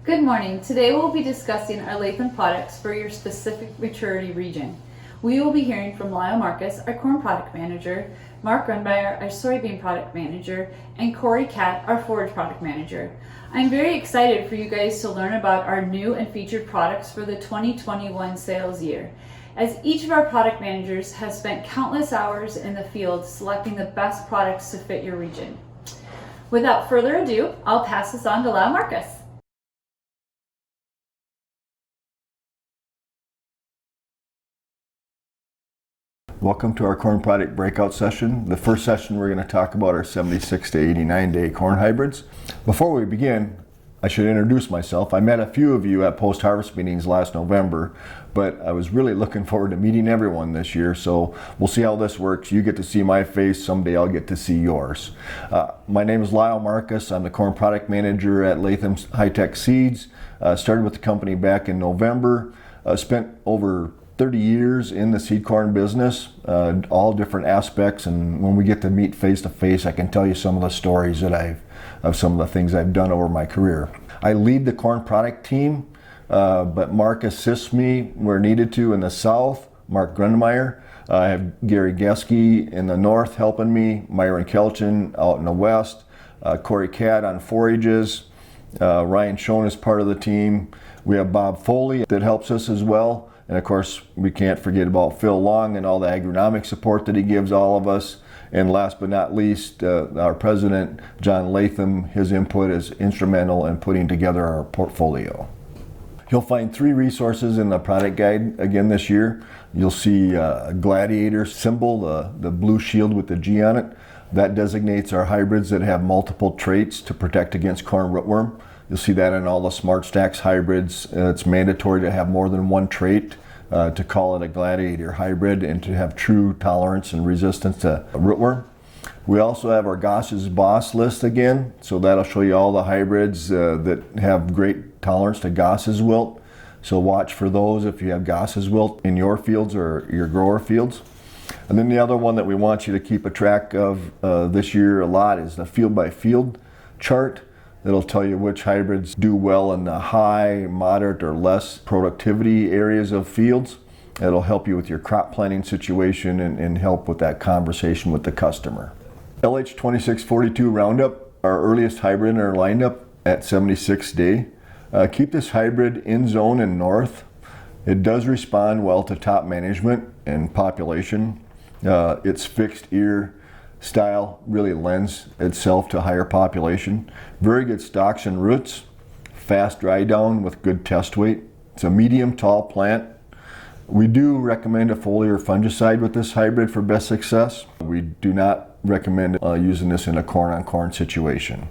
Good morning. Today we'll be discussing our Latham products for your specific maturity region. We will be hearing from Lyle Marcus, our corn product manager, Mark Grunmeyer, our soybean product manager, and Corey Catt, our forage product manager. I'm very excited for you guys to learn about our new and featured products for the 2021 sales year, as each of our product managers has spent countless hours in the field selecting the best products to fit your region. Without further ado, I'll pass this on to Lyle Marcus. Welcome to our corn product breakout session. The first session we're going to talk about our 76 to 89 day corn hybrids. Before we begin, I should introduce myself. I met a few of you at post-harvest meetings last November, but I was really looking forward to meeting everyone this year, so we'll see how this works. You get to see my face, someday I'll get to see yours. My name is Lyle Marcus. I'm the corn product manager at Latham High-Tech Seeds. Started with the company back in November. Spent over 30 years in the seed corn business, all different aspects, and when we get to meet face to face, I can tell you some of the stories that of some of the things I've done over my career. I lead the corn product team, but Mark assists me where needed to in the south. Mark Grunmeyer. I have Gary Geske in the north helping me, Myron Kelchin out in the west, Corey Catt on forages, Ryan Schoen is part of the team. We have Bob Foley that helps us as well. And of course, we can't forget about Phil Long and all the agronomic support that he gives all of us. And last but not least, our president, John Latham, his input is instrumental in putting together our portfolio. You'll find 3 resources in the product guide again this year. You'll see a Gladiator symbol, the blue shield with the G on it. That designates our hybrids that have multiple traits to protect against corn rootworm. You'll see that in all the Smart Stacks hybrids. It's mandatory to have more than one trait to call it a Gladiator hybrid and to have true tolerance and resistance to rootworm. We also have our Goss's Boss list again, so that'll show you all the hybrids that have great tolerance to Goss's wilt. So watch for those if you have Goss's wilt in your fields or your grower fields. And then the other one that we want you to keep a track of this year a lot is the field by field chart. It'll tell you which hybrids do well in the high, moderate, or less productivity areas of fields. It'll help you with your crop planning situation and help with that conversation with the customer. LH2642 Roundup, our earliest hybrid in our lineup at 76 day. Keep this hybrid in zone and north. It does respond well to top management and population. Its fixed ear style really lends itself to higher population. Very good stalks and roots, fast dry down with good test weight. It's a medium tall plant. We do recommend a foliar fungicide with this hybrid for best success. We do not recommend using this in a corn on corn situation.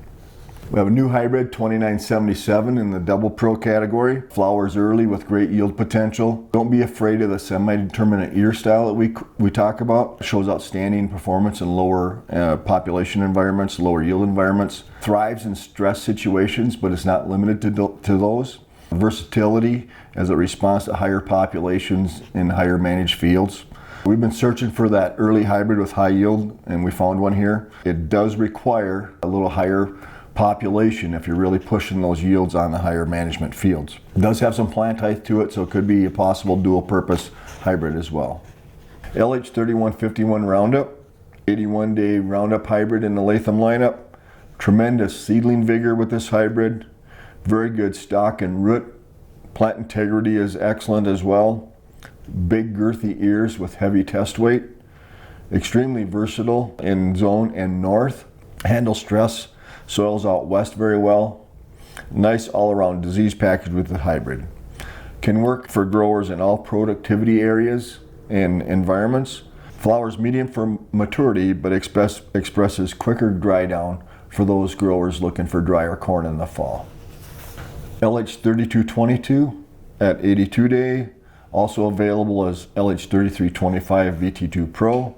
We have a new hybrid 2977 in the Double Pro category. Flowers early with great yield potential. Don't be afraid of the semi-determinate ear style that we talk about. It shows outstanding performance in lower population environments, lower yield environments. Thrives in stress situations, but it's not limited to those. Versatility as it responds to higher populations in higher managed fields. We've been searching for that early hybrid with high yield, and we found one here. It does require a little higher population if you're really pushing those yields on the higher management fields. It does have some plant height to it, so it could be a possible dual purpose hybrid as well. LH3151 Roundup, 81 day Roundup hybrid in the Latham lineup. Tremendous seedling vigor with this hybrid. Very good stalk and root. Plant integrity is excellent as well. Big girthy ears with heavy test weight. Extremely versatile in zone and north. Handle stress soils out west very well. Nice all-around disease package with the hybrid. Can work for growers in all productivity areas and environments. Flowers medium for maturity, but expresses quicker dry down for those growers looking for drier corn in the fall. LH3222 at 82 day, also available as LH3325 VT2 Pro.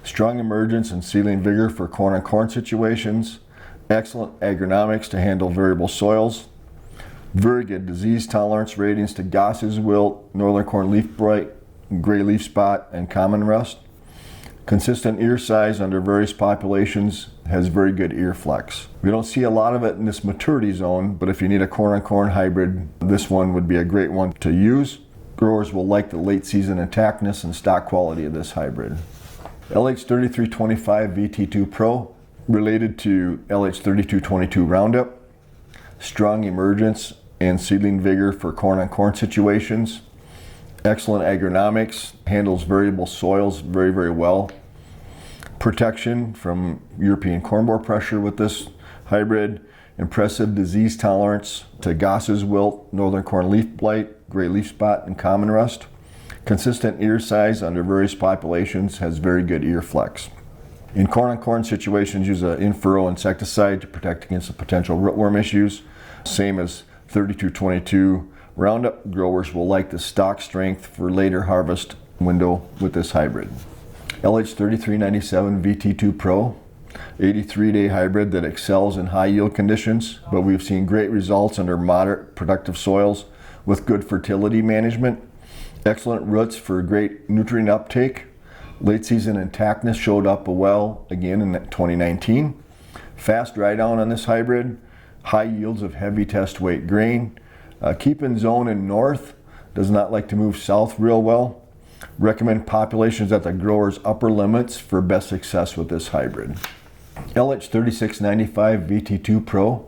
Strong emergence and seedling vigor for corn on corn situations. Excellent agronomics to handle variable soils. Very good disease tolerance ratings to Goss's wilt, northern corn leaf blight, gray leaf spot, and common rust. Consistent ear size under various populations, has very good ear flex. We don't see a lot of it in this maturity zone, but if you need a corn-on-corn hybrid, this one would be a great one to use. Growers will like the late season intactness and stock quality of this hybrid. LH3325 VT2 Pro, related to LH3222 Roundup. Strong emergence and seedling vigor for corn-on-corn situations. Excellent agronomics, handles variable soils very well. Protection from European corn borer pressure with this hybrid. Impressive disease tolerance to Goss's wilt, northern corn leaf blight, gray leaf spot, and common rust. Consistent ear size under various populations, has very good ear flex. In corn-on-corn situations, use an in-furrow insecticide to protect against the potential rootworm issues. Same as 3222 Roundup. Growers will like the stock strength for later harvest window with this hybrid. LH3397 VT2 Pro, 83-day hybrid that excels in high yield conditions, but we've seen great results under moderate productive soils with good fertility management. Excellent roots for great nutrient uptake. Late season intactness showed up well again in 2019. Fast dry down on this hybrid. High yields of heavy test weight grain. Keep in zone in north. Does not like to move south real well. Recommend populations at the grower's upper limits for best success with this hybrid. LH3695 VT2 Pro,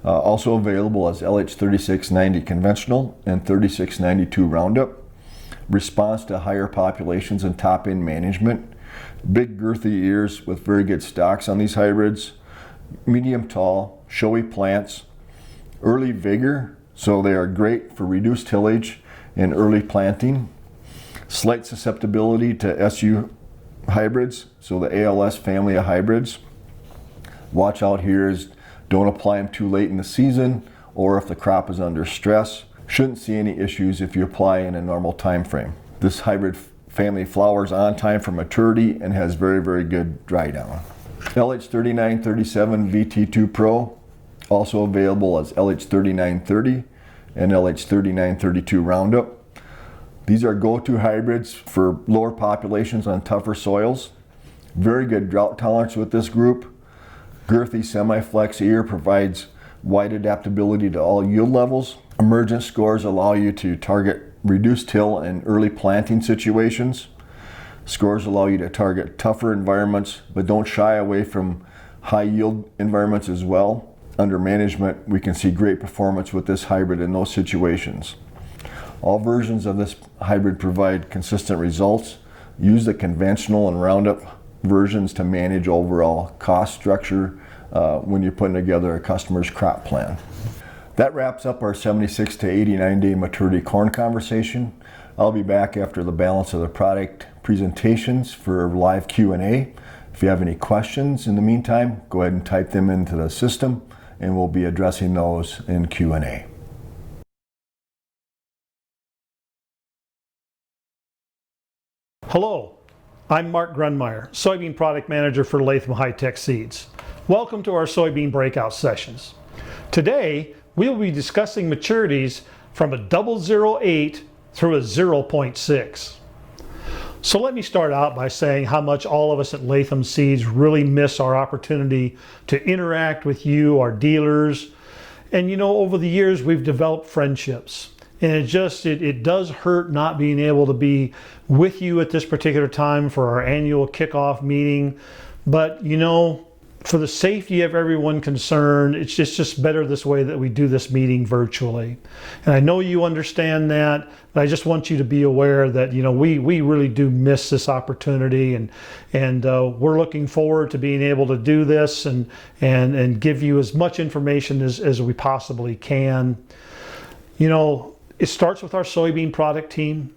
also available as LH3690 conventional and 3692 Roundup. Response to higher populations and top end management. Big girthy ears with very good stalks on these hybrids. Medium tall, showy plants. Early vigor, so they are great for reduced tillage and early planting. Slight susceptibility to SU hybrids, so the ALS family of hybrids. Watch out here is don't apply them too late in the season or if the crop is under stress. Shouldn't see any issues if you apply in a normal time frame. This hybrid family flowers on time for maturity and has very good dry down. LH3937 VT2 Pro, also available as LH3930 and LH3932 Roundup. These are go-to hybrids for lower populations on tougher soils. Very good drought tolerance with this group. Girthy semi-flex ear provides wide adaptability to all yield levels. Emergence scores allow you to target reduced till and early planting situations. Scores allow you to target tougher environments, but don't shy away from high yield environments as well. Under management, we can see great performance with this hybrid in those situations. All versions of this hybrid provide consistent results. Use the conventional and Roundup versions to manage overall cost structure when you're putting together a customer's crop plan. That wraps up our 76 to 89 day maturity corn conversation. I'll be back after the balance of the product presentations for live Q&A. If you have any questions in the meantime, go ahead and type them into the system and we'll be addressing those in Q&A. Hello, I'm Mark Grunmeyer, Soybean Product Manager for Latham High-Tech Seeds. Welcome to our soybean breakout sessions. Today, we will be discussing maturities from a 008 through a 0.6. So let me start out by saying how much all of us at Latham Seeds really miss our opportunity to interact with you, our dealers. And you know, over the years, we've developed friendships. And it does hurt not being able to be with you at this particular time for our annual kickoff meeting. But you know, for the safety of everyone concerned, it's just better this way that we do this meeting virtually. And I know you understand that, but I just want you to be aware that, you know, we really do miss this opportunity, and we're looking forward to being able to do this and give you as much information as we possibly can. You know, it starts with our soybean product team.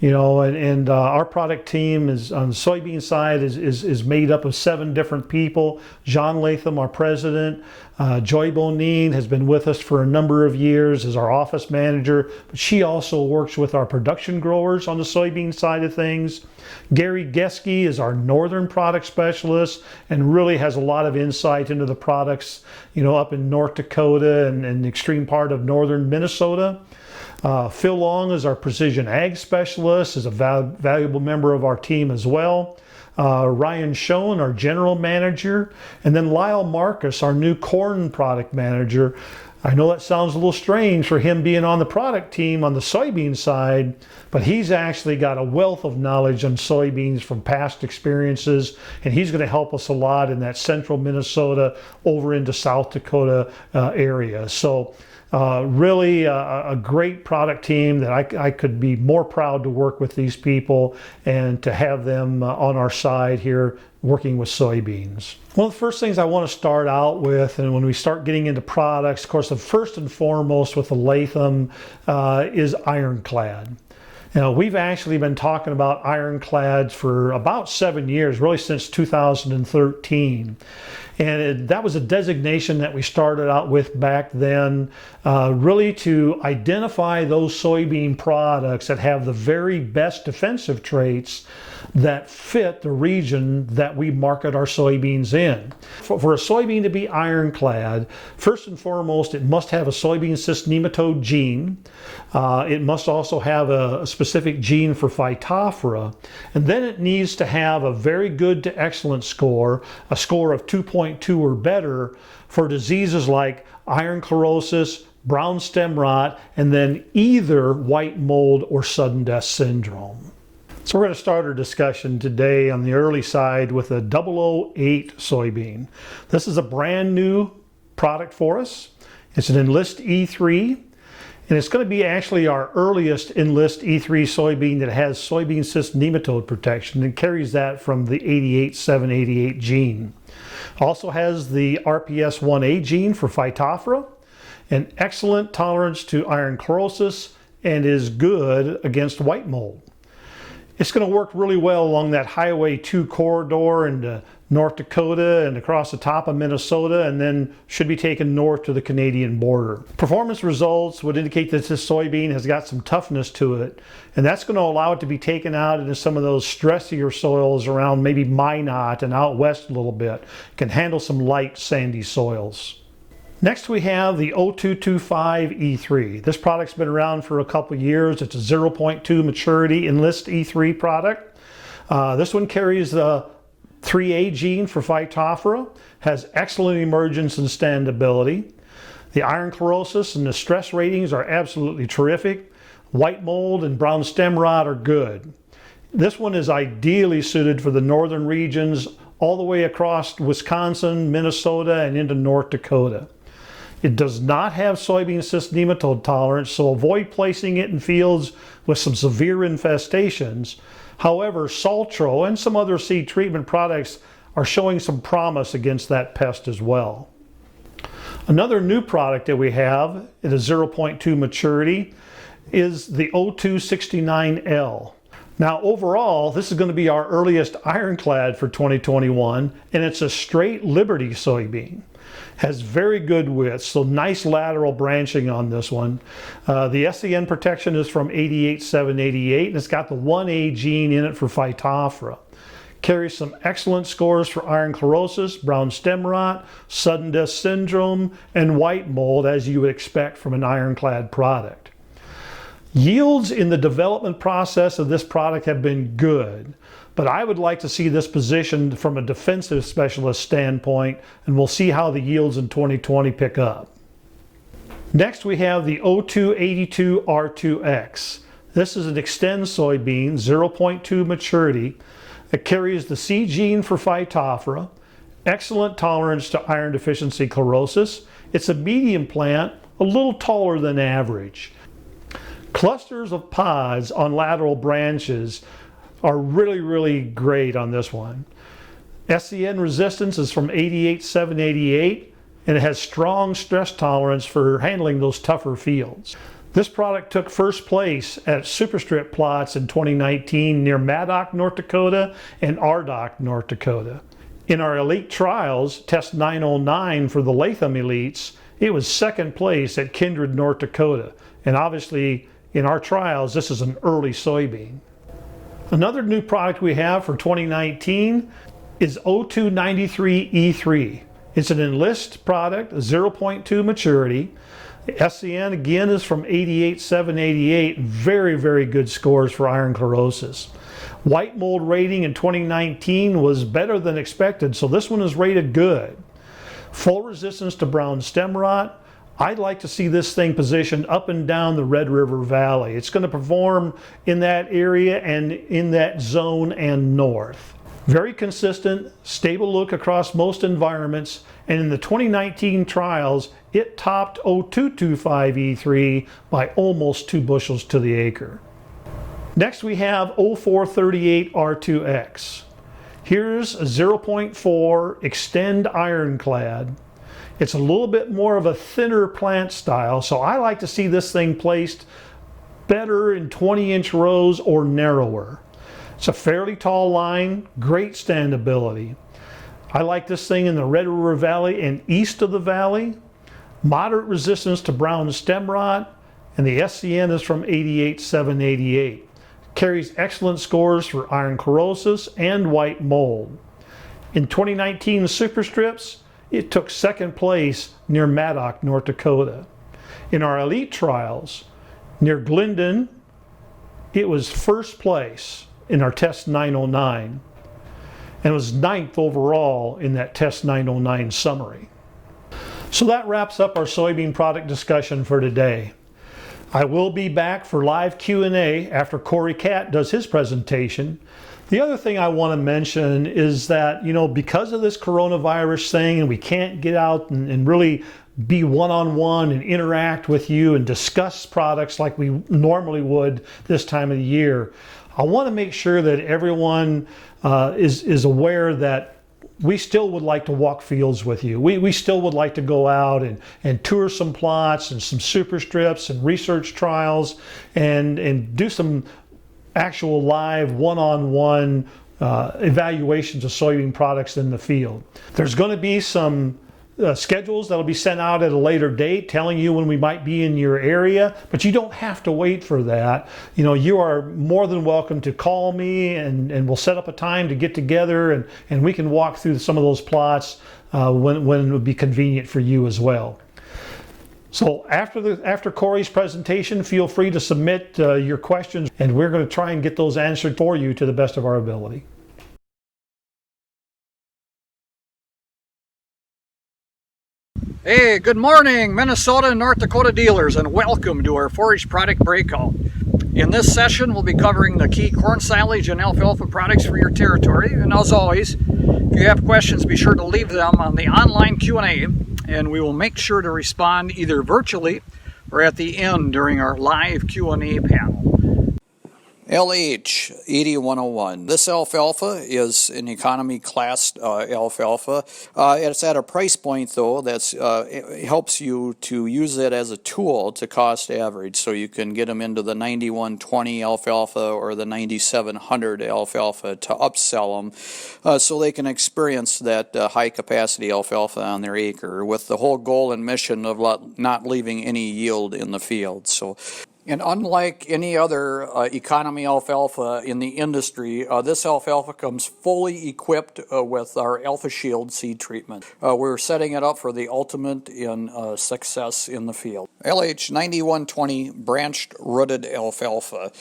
You know, and our product team is on the soybean side is made up of 7 different people. John Latham, our president, Joy Bonine has been with us for a number of years as our office manager, but she also works with our production growers on the soybean side of things. Gary Geske is our northern product specialist and really has a lot of insight into the products, you know, up in North Dakota and the extreme part of northern Minnesota. Phil Long is our precision ag specialist, is a valuable member of our team as well. Ryan Schoen, our general manager, and then Lyle Marcus, our new corn product manager. I know that sounds a little strange for him being on the product team on the soybean side, but he's actually got a wealth of knowledge on soybeans from past experiences, and he's going to help us a lot in that central Minnesota over into South Dakota area. So really a great product team that I could be more proud to work with these people and to have them on our side here working with soybeans. One of the first things I want to start out with, and when we start getting into products, of course, the first and foremost with the Latham is ironclad. Now, we've actually been talking about ironclads for about 7 years, really since 2013. And that was a designation that we started out with back then, really to identify those soybean products that have the very best defensive traits that fit the region that we market our soybeans in. For a soybean to be ironclad, first and foremost, it must have a soybean cyst nematode gene. It must also have a specific gene for Phytophthora, and then it needs to have a very good to excellent score, a score of 2.2 or better for diseases like iron chlorosis, brown stem rot, and then either white mold or sudden death syndrome. So we're going to start our discussion today on the early side with a 008 soybean. This is a brand new product for us. It's an Enlist E3, and it's going to be actually our earliest Enlist E3 soybean that has soybean cyst nematode protection and carries that from the 88788 gene. Also has the RPS1A gene for Phytophthora, an excellent tolerance to iron chlorosis, and is good against white mold. It's going to work really well along that Highway 2 corridor into North Dakota and across the top of Minnesota, and then should be taken north to the Canadian border. Performance results would indicate that this soybean has got some toughness to it, and that's going to allow it to be taken out into some of those stressier soils around maybe Minot and out west a little bit. It can handle some light sandy soils. Next we have the 0225 E3. This product's been around for a couple years. It's a 0.2 maturity Enlist E3 product. This one carries the 3A gene for Phytophthora, has excellent emergence and standability. The iron chlorosis and the stress ratings are absolutely terrific. White mold and brown stem rot are good. This one is ideally suited for the northern regions all the way across Wisconsin, Minnesota, and into North Dakota. It does not have soybean cyst nematode tolerance, so avoid placing it in fields with some severe infestations. However, Saltro and some other seed treatment products are showing some promise against that pest as well. Another new product that we have at a 0.2 maturity is the 0269L. Now overall, this is going to be our earliest ironclad for 2021, and it's a straight Liberty soybean. Has very good width, so nice lateral branching on this one. The SCN protection is from 88788, and it's got the 1A gene in it for Phytophthora. Carries some excellent scores for iron chlorosis, brown stem rot, sudden death syndrome, and white mold, as you would expect from an ironclad product. Yields in the development process of this product have been good, but I would like to see this positioned from a defensive specialist standpoint, and we'll see how the yields in 2020 pick up. Next we have the 0282 R2X. This is an Extend soybean, 0.2 maturity. It carries the C gene for Phytophthora, excellent tolerance to iron deficiency chlorosis. It's a medium plant, a little taller than average. Clusters of pods on lateral branches are really great on this one. SCN resistance is from 88788, and it has strong stress tolerance for handling those tougher fields. This product took first place at Superstrip plots in 2019 near Maddock, North Dakota and Ardock, North Dakota. In our elite trials, test 909 for the Latham elites, it was second place at Kindred, North Dakota. And obviously in our trials, this is an early soybean. Another new product we have for 2019 is 0293 E3. It's an Enlist product, 0.2 maturity. The SCN again is from 88788, very good scores for iron chlorosis. White mold rating in 2019 was better than expected, so this one is rated good. Full resistance to brown stem rot. I'd like to see this thing positioned up and down the Red River Valley. It's going to perform in that area and in that zone and north. Very consistent, stable look across most environments, and in the 2019 trials, it topped 0225E3 by almost 2 bushels to the acre. Next we have 0438R2X. Here's a 0.4 Extend Ironclad. It's a little bit more of a thinner plant style, so I like to see this thing placed better in 20-inch rows or narrower. It's a fairly tall line, great standability. I like this thing in the Red River Valley and east of the valley. Moderate resistance to brown stem rot, and the SCN is from 88,788. Carries excellent scores for iron chlorosis and white mold. In 2019 Superstrips, it took second place near Maddock, North Dakota. In our elite trials, near Glendon, it was first place in our Test 909 and was 9th overall in that Test 909 summary. So that wraps up our soybean product discussion for today. I will be back for live Q&A after Corey Catt does his presentation. The other thing I want to mention is that, because of this coronavirus thing and we can't get out and really be one-on-one and interact with you and discuss products like we normally would this time of the year, I want to make sure that everyone is aware that we still would like to walk fields with you. We still would like to go out and tour some plots and some super strips and research trials and do some actual live one-on-one evaluations of soybean products in the field. There's going to be some schedules that'll be sent out at a later date telling you when we might be in your area, but you don't have to wait for that. You are more than welcome to call me and we'll set up a time to get together and we can walk through some of those plots when it would be convenient for you as well. So after Corey's presentation, feel free to submit your questions and we're going to try and get those answered for you to the best of our ability. Hey, good morning, Minnesota and North Dakota dealers, and welcome to our forage product breakout. In this session, we'll be covering the key corn silage and alfalfa products for your territory. And as always, if you have questions, be sure to leave them on the online Q&A, and we will make sure to respond either virtually or at the end during our live Q&A panel. LH 8101. This alfalfa is an economy class alfalfa. It's at a price point though that helps you to use it as a tool to cost average, so you can get them into the 9120 alfalfa or the 9700 alfalfa to upsell them so they can experience that high capacity alfalfa on their acre with the whole goal and mission of not leaving any yield in the field. And unlike any other economy alfalfa in the industry, this alfalfa comes fully equipped with our Alpha Shield seed treatment. We're setting it up for the ultimate in success in the field. LH 9120 branched rooted alfalfa.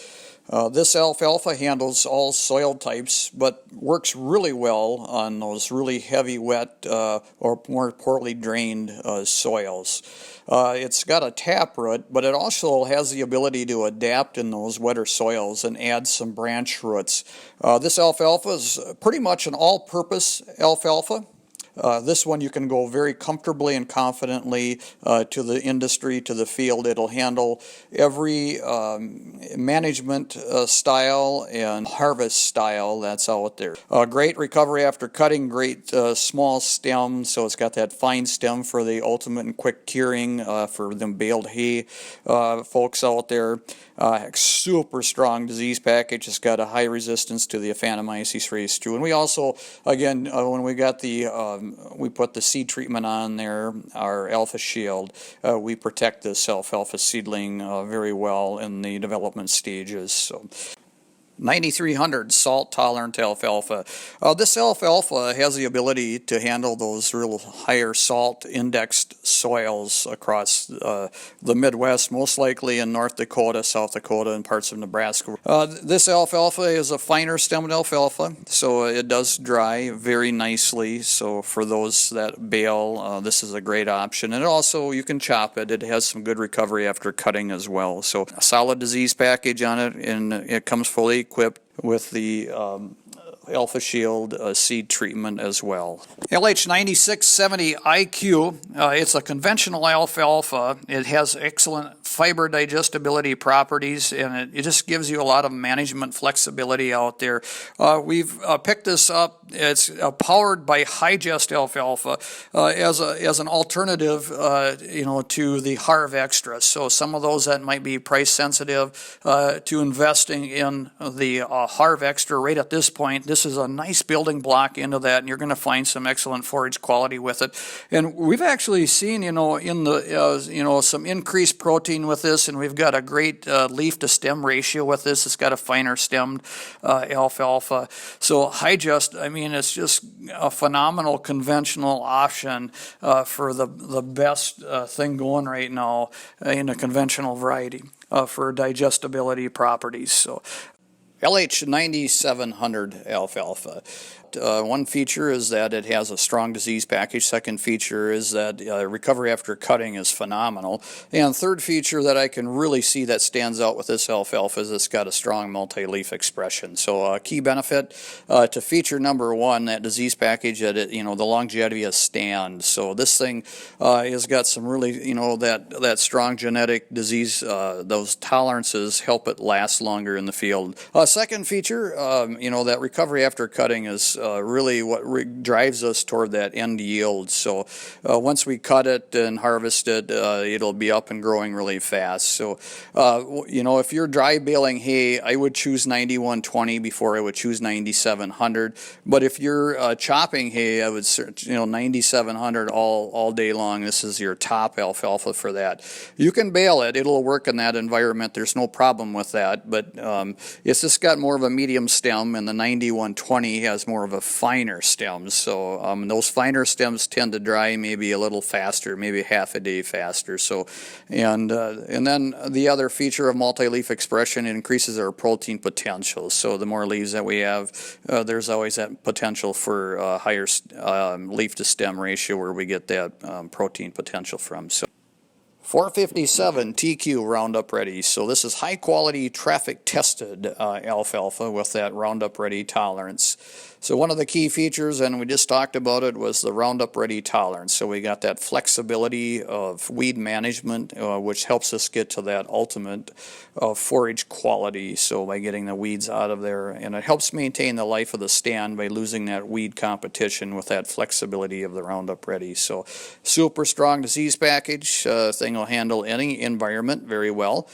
This alfalfa handles all soil types, but works really well on those really heavy, wet, or more poorly drained soils. It's got a taproot, but it also has the ability to adapt in those wetter soils and add some branch roots. This alfalfa is pretty much an all-purpose alfalfa. This one you can go very comfortably and confidently to the industry, to the field. It'll handle every management style and harvest style that's out there. Great recovery after cutting, great small stem, so it's got that fine stem for the ultimate and quick curing for them baled hay folks out there. Super strong disease package. It's got a high resistance to the Aphanomyces race too. And we also, again, when we got we put the seed treatment on there, our Alpha Shield, we protect this alfalfa seedling very well in the development stages. So 9300 salt-tolerant alfalfa. This alfalfa has the ability to handle those real higher salt-indexed soils across the Midwest, most likely in North Dakota, South Dakota, and parts of Nebraska. This alfalfa is a finer stemmed alfalfa, so it does dry very nicely. So for those that bale, this is a great option. And also, you can chop it. It has some good recovery after cutting as well. So a solid disease package on it, and it comes fully equipped with the Alpha Shield seed treatment as well. LH9670 IQ, it's a conventional alfalfa. It has excellent fiber digestibility properties, and it just gives you a lot of management flexibility out there. We've picked this up. It's powered by High-Gest alfalfa as an alternative, to the Harv Extra. So some of those that might be price sensitive to investing in the Harv Extra right at this point. This is a nice building block into that, and you're going to find some excellent forage quality with it. And we've actually seen, in the some increased protein with this, and we've got a great leaf to stem ratio with this. It's got a finer stemmed alfalfa. So High-Gest, it's just a phenomenal conventional option for the best thing going right now in a conventional variety for digestibility properties. So LH9700 alfalfa. One feature is that it has a strong disease package. Second feature is that recovery after cutting is phenomenal. And third feature that I can really see that stands out with this alfalfa is it's got a strong multi-leaf expression. So key benefit to feature number one, that disease package, that the longevity of stand. So this thing has got some really, that strong genetic disease, those tolerances help it last longer in the field. Second feature, that recovery after cutting is really what drives us toward that end yield. So once we cut it and harvest it, it'll be up and growing really fast. So, if you're dry baling hay, I would choose 9120 before I would choose 9700. But if you're chopping hay, I would search, 9700 all day long. This is your top alfalfa for that. You can bale it. It'll work in that environment. There's no problem with that. But it's just got more of a medium stem, and the 9120 has more of a finer stem. So those finer stems tend to dry maybe a little faster, maybe half a day faster. So, and then the other feature of multi-leaf expression, it increases our protein potential. So the more leaves that we have, there's always that potential for higher leaf to stem ratio where we get that protein potential from. So 457 TQ Roundup Ready. So this is high quality traffic tested alfalfa with that Roundup Ready tolerance. So one of the key features, and we just talked about it, was the Roundup Ready tolerance. So we got that flexibility of weed management, which helps us get to that ultimate forage quality. So by getting the weeds out of there, and it helps maintain the life of the stand by losing that weed competition with that flexibility of the Roundup Ready. So super strong disease package. Thing will handle any environment very well.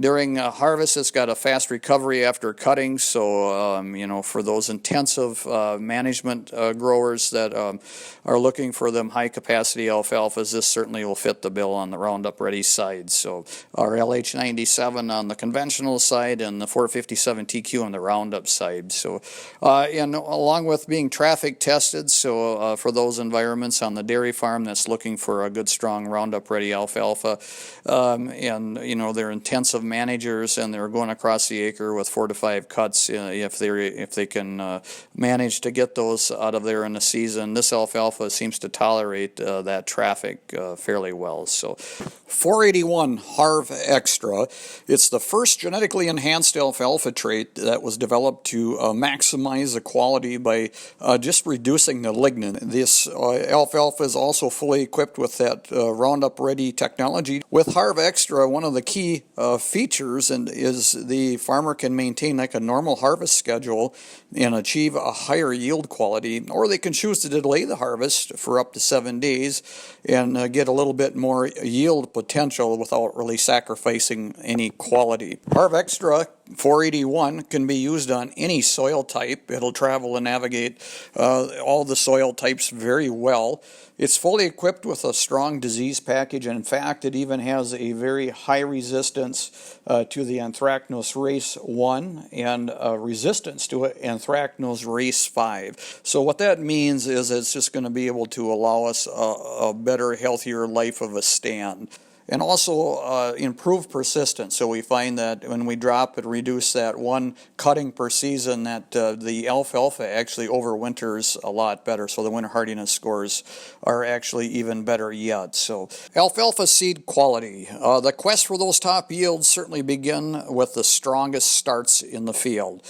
During harvest, it's got a fast recovery after cutting. So for those intensive management growers that are looking for them high capacity alfalfas, this certainly will fit the bill on the Roundup Ready side. So our LH97 on the conventional side and the 457 TQ on the Roundup side. So and along with being traffic tested, so for those environments on the dairy farm that's looking for a good strong Roundup Ready alfalfa, and they're intensive managers and they're going across the acre with 4 to 5 cuts if they can manage to get those out of there in the season. This alfalfa seems to tolerate that traffic fairly well. So 481 Harv Extra. It's the first genetically enhanced alfalfa trait that was developed to maximize the quality by just reducing the lignin. This alfalfa is also fully equipped with that Roundup Ready technology. With Harv Extra, one of the key features is the farmer can maintain like a normal harvest schedule and achieve a higher yield quality, or they can choose to delay the harvest for up to 7 days and get a little bit more yield potential without really sacrificing any quality. Harv Extra 481 can be used on any soil type. It'll travel and navigate all the soil types very well. It's fully equipped with a strong disease package, and in fact, it even has a very high resistance to the anthracnose race 1 and resistance to anthracnose race 5. So what that means is it's just going to be able to allow us a better, healthier life of a stand. And also improve persistence. So we find that when we drop and reduce that one cutting per season, that the alfalfa actually overwinters a lot better. So the winter hardiness scores are actually even better yet. So alfalfa seed quality. The quest for those top yields certainly begin with the strongest starts in the field.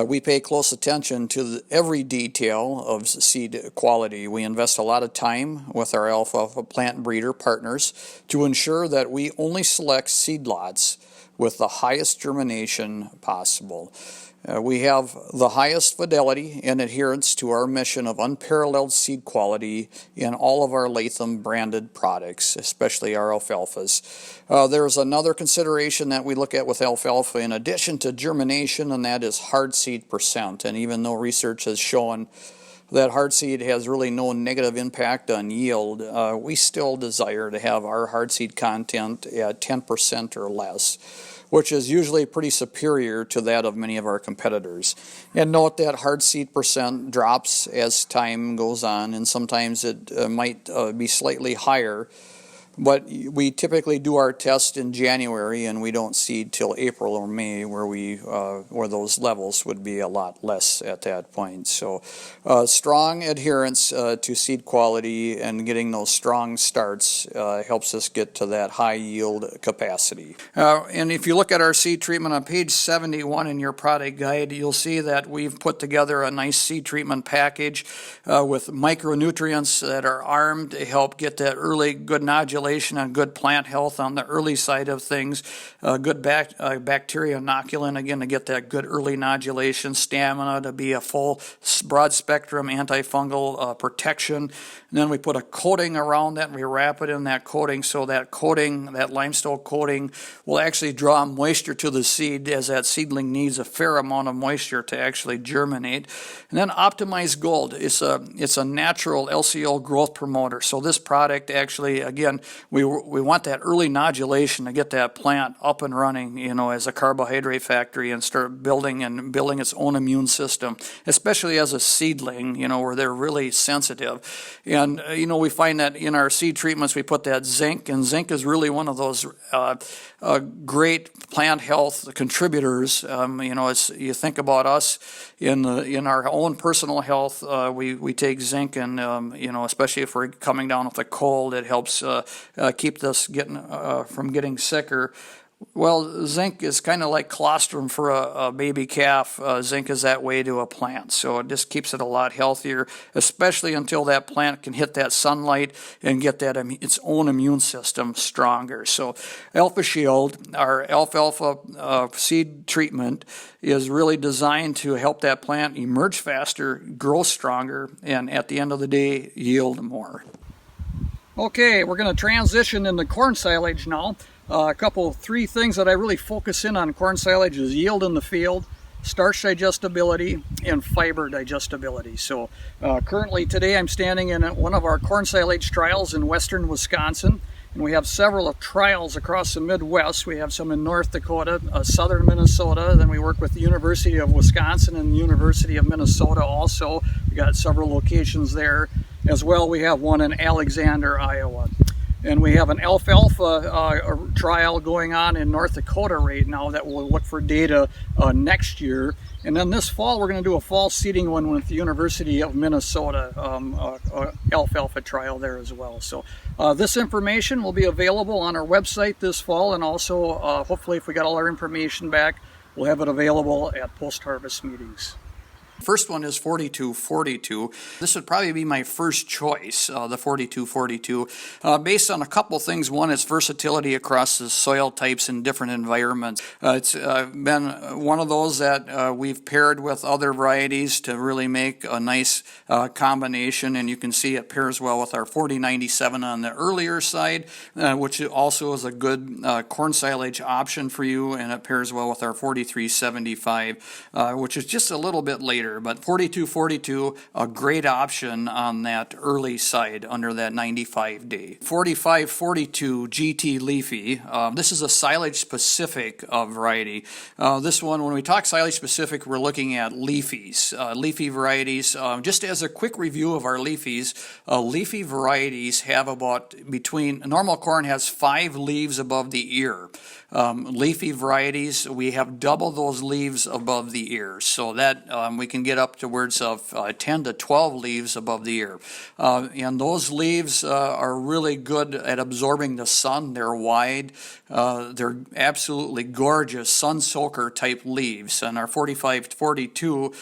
We pay close attention to every detail of seed quality. We invest a lot of time with our alfalfa plant breeder partners to ensure that we only select seed lots with the highest germination possible. We have the highest fidelity and adherence to our mission of unparalleled seed quality in all of our Latham branded products, especially our alfalfas. There's another consideration that we look at with alfalfa in addition to germination, and that is hard seed percent. And even though research has shown that hard seed has really no negative impact on yield, we still desire to have our hard seed content at 10% or less, which is usually pretty superior to that of many of our competitors. And note that hard seed percent drops as time goes on, and sometimes it might be slightly higher. But we typically do our test in January, and we don't seed till April or May, where those levels would be a lot less at that point. So, strong adherence to seed quality and getting those strong starts helps us get to that high yield capacity. And if you look at our seed treatment on page 71 in your product guide, you'll see that we've put together a nice seed treatment package with micronutrients that are armed to help get that early good nodulation and good plant health on the early side of things, good bacteria inoculant, again, to get that good early nodulation, stamina to be a full broad spectrum antifungal protection. And then we put a coating around that, and we wrap it in that coating, so that coating, that limestone coating, will actually draw moisture to the seed, as that seedling needs a fair amount of moisture to actually germinate. And then Optimized Gold, it's a natural LCO growth promoter. So this product actually, again, we want that early nodulation to get that plant up and running, as a carbohydrate factory, and start building its own immune system, especially as a seedling, where they're really sensitive. And, we find that in our seed treatments, we put that zinc, and zinc is really one of those great plant health contributors. As you think about us in our own personal health, we take zinc, and, especially if we're coming down with a cold, it helps keep us from getting sicker. Well, zinc is kind of like colostrum for a baby calf. Zinc is that way to a plant. So it just keeps it a lot healthier, especially until that plant can hit that sunlight and get that its own immune system stronger. So Alpha Shield, our alfalfa seed treatment, is really designed to help that plant emerge faster, grow stronger, and at the end of the day, yield more. Okay, we're going to transition into corn silage now. Three things that I really focus in on corn silage is yield in the field, starch digestibility, and fiber digestibility. So currently today I'm standing in one of our corn silage trials in western Wisconsin, and we have several trials across the Midwest. We have some in North Dakota, southern Minnesota, then we work with the University of Wisconsin and the University of Minnesota also. We got several locations there. As well, we have one in Alexander, Iowa. And we have an alfalfa trial going on in North Dakota right now that we'll look for data next year. And then this fall, we're going to do a fall seeding one with the University of Minnesota, alfalfa trial there as well. So this information will be available on our website this fall, and also hopefully if we got all our information back, we'll have it available at post-harvest meetings. First one is 4242. This would probably be my first choice, the 4242, based on a couple things. One is versatility across the soil types in different environments. It's been one of those that we've paired with other varieties to really make a nice combination, and you can see it pairs well with our 4097 on the earlier side, which also is a good corn silage option for you, and it pairs well with our 4375, which is just a little bit later. But 4242, a great option on that early side under that 95 day. 4542 GT Leafy. This is a silage specific variety. This one, when we talk silage specific, we're looking at leafies, leafy varieties. Just as a quick review of our leafies, leafy varieties have about normal corn has 5 leaves above the ear. Leafy varieties, we have double those leaves above the ear, so that we can get up towards of 10 to 12 leaves above the ear. And those leaves are really good at absorbing the sun. They're wide. They're absolutely gorgeous sun soaker type leaves. And our 4542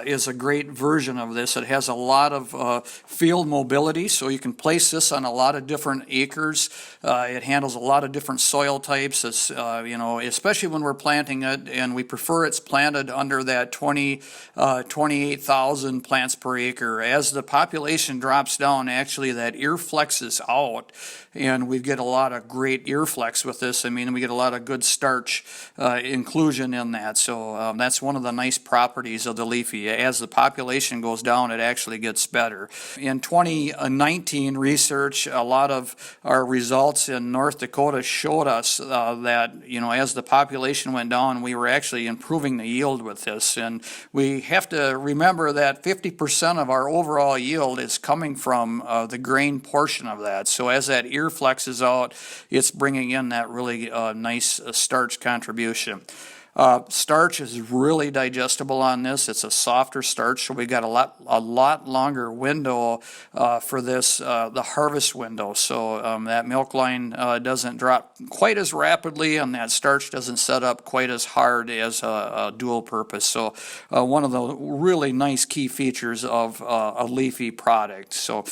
is a great version of this. It has a lot of field mobility, so you can place this on a lot of different acres. It handles a lot of different soil types. It's, especially when we're planting it, and we prefer it's planted under that 28,000 plants per acre. As the population drops down, actually that ear flexes out, and we get a lot of great ear flex with this. I mean, we get a lot of good starch inclusion in that. So that's one of the nice properties of the leafy. As the population goes down, it actually gets better. In 2019 research, a lot of our results in North Dakota showed us that, as the population went down, we were actually improving the yield with this. And we have to remember that 50% of our overall yield is coming from the grain portion of that. So as that ear flexes out, it's bringing in that really nice starch contribution. Starch is really digestible on this. It's a softer starch, so we got a lot longer window for this, the harvest window. So that milk line doesn't drop quite as rapidly, and that starch doesn't set up quite as hard as a dual purpose. So one of the really nice key features of a leafy product. So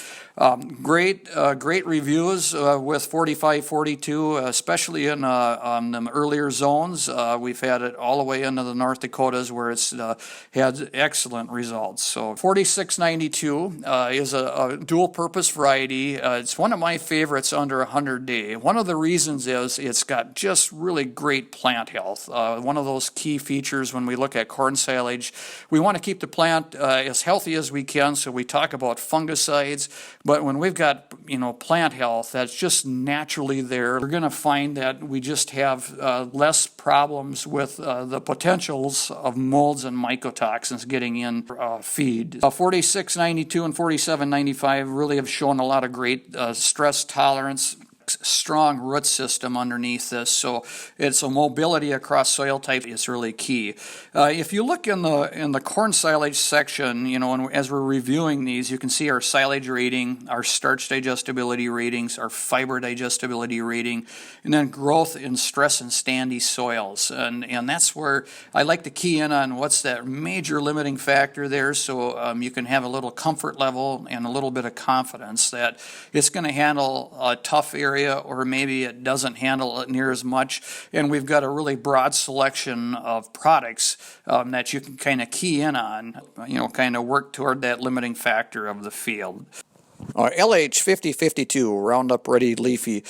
great reviews with 4542, especially in the earlier zones. We've had it all the way into the North Dakotas where it's had excellent results. So 4692 is a dual purpose variety. It's one of my favorites under 100 day. One of the reasons is it's got just really great plant health. One of those key features when we look at corn silage, we want to keep the plant as healthy as we can, so we talk about fungicides, but when we've got plant health that's just naturally there, we're going to find that we just have less problems with the potentials of molds and mycotoxins getting in feed. 4692 and 4795 really have shown a lot of great stress tolerance, strong root system underneath this, so it's a mobility across soil type is really key. If you look in the corn silage section, and as we're reviewing these, you can see our silage rating, our starch digestibility ratings, our fiber digestibility rating, and then growth in stress and standy soils, and that's where I like to key in on what's that major limiting factor there, so you can have a little comfort level and a little bit of confidence that it's going to handle a tough area, or maybe it doesn't handle it near as much. And we've got a really broad selection of products that you can kind of key in on, kind of work toward that limiting factor of the field. LH 5052 Roundup Ready Leafy.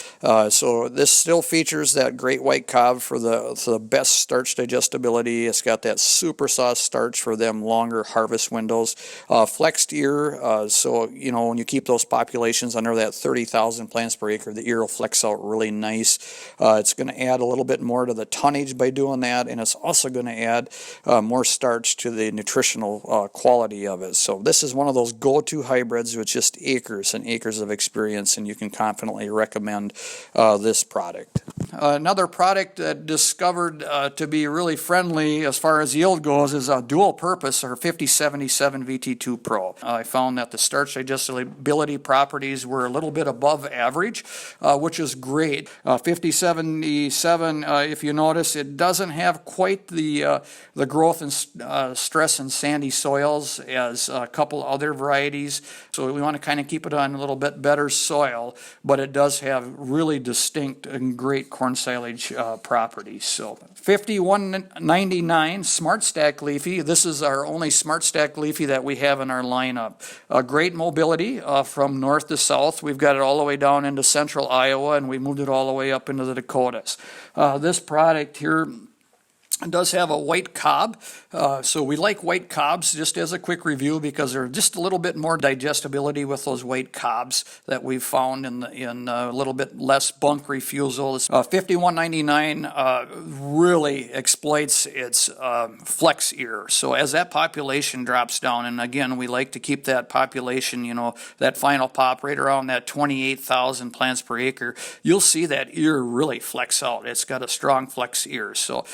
So this still features that great white cob for the best starch digestibility. It's got that super soft starch for them longer harvest windows. Flexed ear, so when you keep those populations under that 30,000 plants per acre, the ear will flex out really nice. It's going to add a little bit more to the tonnage by doing that, and it's also going to add more starch to the nutritional quality of it. So this is one of those go-to hybrids with just acres and acres of experience, and you can confidently recommend this product. Another product that discovered to be really friendly as far as yield goes is a dual purpose, or 5077 VT2 Pro. I found that the starch digestibility properties were a little bit above average, which is great. 5077, if you notice, it doesn't have quite the growth and stress in sandy soils as a couple other varieties, so we want to kind of keep it on a little bit better soil, but it does have really distinct and great corn silage properties. So 5199 Smart Stack Leafy. This is our only Smart Stack Leafy that we have in our lineup. Great mobility from north to south. We've got it all the way down into central Iowa, and we moved it all the way up into the Dakotas. This product here does have a white cob, so we like white cobs, just as a quick review, because they're just a little bit more digestibility with those white cobs that we've found in a little bit less bunk refusal. 5199 really exploits its flex ear. So as that population drops down, and again, we like to keep that population, that final pop right around that 28,000 plants per acre, you'll see that ear really flex out. It's got a strong flex ear, so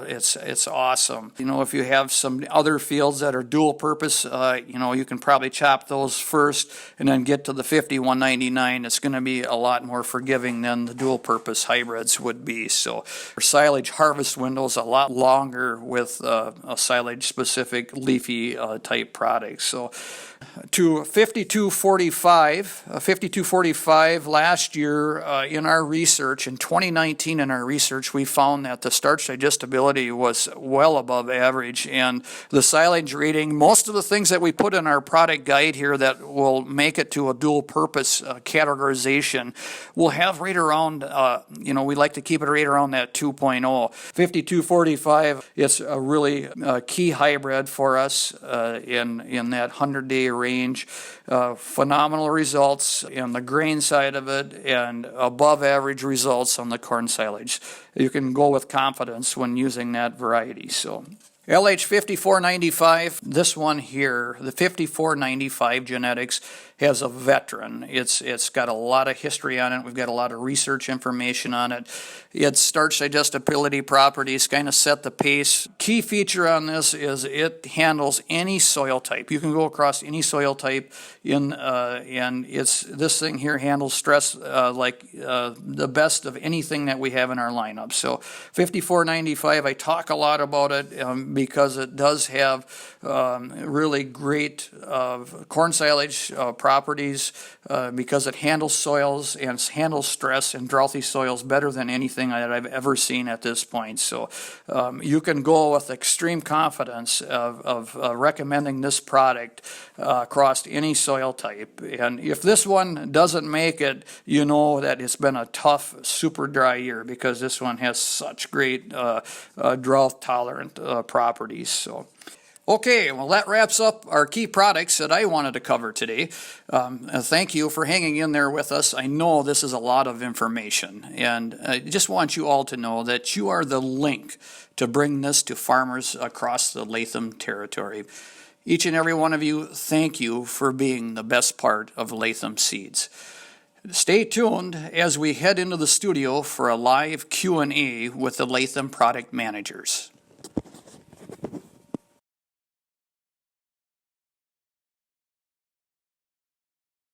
it's awesome. If you have some other fields that are dual purpose, you can probably chop those first and then get to the 5199. It's going to be a lot more forgiving than the dual purpose hybrids would be. So our silage harvest windows a lot longer with a silage specific leafy type product. So to 5245 last year in our research, in 2019 in our research, we found that the starch digestibility was well above average, and the silage rating, most of the things that we put in our product guide here that will make it to a dual purpose categorization will have right around, we like to keep it right around that 2.0. 5245, it's a really key hybrid for us in that 100-day range. Phenomenal results in the grain side of it and above average results on the corn silage. You can go with confidence when using that variety. So LH 5495, this one here, the 5495 genetics, has a veteran. It's got a lot of history on it. We've got a lot of research information on it. Its starch digestibility properties kind of set the pace. Key feature on this is it handles any soil type. You can go across any soil type and this thing here handles stress like the best of anything that we have in our lineup. So 5495, I talk a lot about it because it does have really great corn silage properties because it handles soils and handles stress in droughty soils better than anything that I've ever seen at this point. So you can go with extreme confidence of recommending this product across any soil type. And if this one doesn't make it, you know that it's been a tough, super dry year, because this one has such great drought tolerant properties. So. Okay, well, that wraps up our key products that I wanted to cover today. Thank you for hanging in there with us. I know this is a lot of information, and I just want you all to know that you are the link to bring this to farmers across the Latham territory. Each and every one of you, thank you for being the best part of Latham Seeds. Stay tuned as we head into the studio for a live Q&A with the Latham product managers.